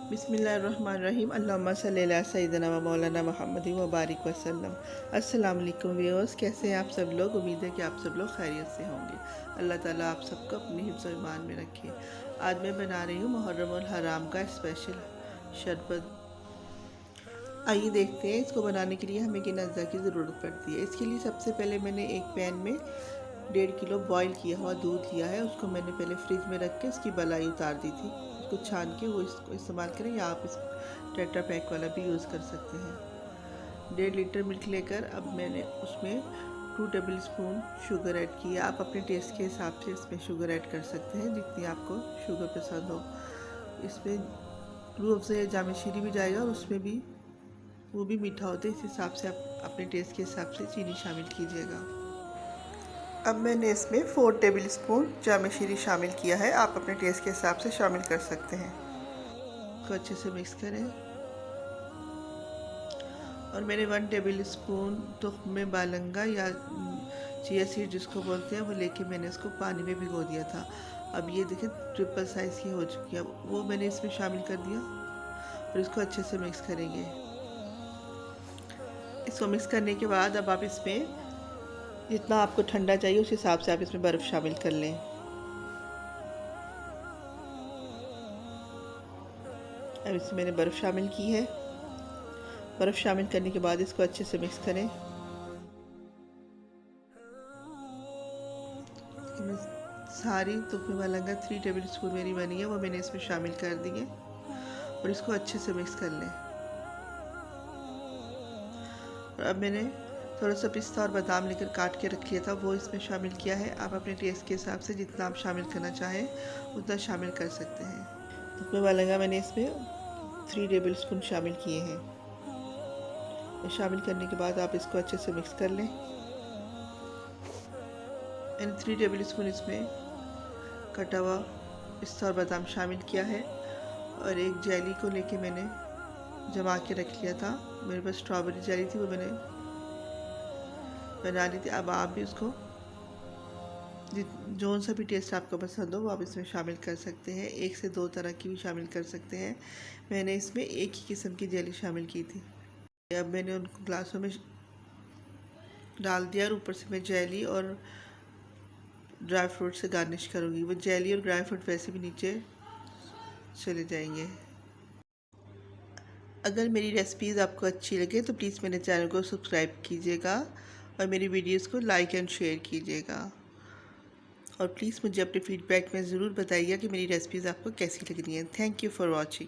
बिस्मिल्लाहिर्रहमानिर्रहीम। अल्लाहुम्मा सल्ली अला सय्यिदिना व मौलाना मुहम्मदिन व बारिक वसल्लम। अस्सलाम वालेकुम व्यूअर्स, कैसे हैं आप सब लोग। उम्मीद है कि आप सब लोग खैरियत से होंगे। अल्लाह ताला आप सबको अपनी हिफ्ज़ व ईमान में रखे। आज मैं बना रही हूँ मुहर्रम और हराम का स्पेशल शरबत। आइए देखते हैं। इसको बनाने के लिए हमें किन अज्जा की ज़रूरत पड़ती है। इसके लिए सबसे पहले मैंने एक पैन में 1.5 किलो बॉईल किया हुआ दूध लिया है। उसको मैंने पहले फ्रिज में रख के उसकी मलाई उतार दी थी। उसको छान के वो इसको इस्तेमाल करें, या आप इस टेट्रा पैक वाला भी यूज़ कर सकते हैं। 1.5 लीटर मिल्क लेकर अब मैंने उसमें 2 टेबल स्पून शुगर ऐड की है। आप अपने टेस्ट के हिसाब से इसमें शुगर ऐड कर सकते हैं, जितनी आपको शुगर पसंद हो। इसमें रूह अफ़ज़ा या जाम शीरी भी जाएगा और उसमें भी वो भी मीठा होता है। इस हिसाब से आप अपने टेस्ट के हिसाब से चीनी शामिल कीजिएगा। अब मैंने इसमें 4 टेबल स्पून जाम शीरी शामिल किया है। आप अपने टेस्ट के हिसाब से शामिल कर सकते हैं। इसको अच्छे से मिक्स करें। और मैंने 1 टेबल स्पून तुख्म बालंगा या चिया सीड जिसको बोलते हैं वो लेके मैंने इसको पानी में भिगो दिया था। अब ये देखें ट्रिपल साइज़ की हो चुकी है। वो मैंने इसमें शामिल कर दिया और इसको अच्छे से मिक्स करेंगे। इसको मिक्स करने के बाद अब आप इसमें जितना आपको ठंडा चाहिए उस हिसाब से आप इसमें बर्फ़ शामिल कर लें। अब इसमें मैंने बर्फ़ शामिल की है। बर्फ़ शामिल करने के बाद इसको अच्छे से मिक्स करें। सारी तुख्म बालंगा 3 टेबल स्पून मेरी बनी है, वो मैंने इसमें शामिल कर दी है और इसको अच्छे से मिक्स कर लें। और अब मैंने थोड़ा सा पिस्ता और बादाम लेकर काट के रख लिया था, वो इसमें शामिल किया है। आप अपने टेस्ट के हिसाब से जितना आप शामिल करना चाहें उतना शामिल कर सकते हैं। तुख्म बालंगा मैंने इसमें 3 टेबल स्पून शामिल किए हैं। शामिल करने के बाद आप इसको अच्छे से मिक्स कर लें। मैंने 3 टेबल स्पून इसमें कटा हुआ पिस्ता और बादाम शामिल किया है। और एक जेली को लेके मैंने जमा के रख लिया था। मेरे पास स्ट्रॉबेरी जेली थी, वो मैंने बना ली थी। अब आप भी उसको जो सा भी टेस्ट आपको पसंद हो वो आप इसमें शामिल कर सकते हैं। 1 से 2 तरह की भी शामिल कर सकते हैं। मैंने इसमें एक ही किस्म की जेली शामिल की थी। अब मैंने उनको ग्लासों में डाल दिया और ऊपर से मैं जेली और ड्राई फ्रूट से गार्निश करूँगी। वो जेली और ड्राई फ्रूट वैसे भी नीचे चले जाएंगे। अगर मेरी रेसिपीज़ आपको अच्छी लगे तो प्लीज़ मेरे चैनल को सब्सक्राइब कीजिएगा और मेरी वीडियोस को लाइक एंड शेयर कीजिएगा। और प्लीज़ मुझे अपने फीडबैक में ज़रूर बताइएगा कि मेरी रेसिपीज़ आपको कैसी लग रही हैं। Thank you for watching.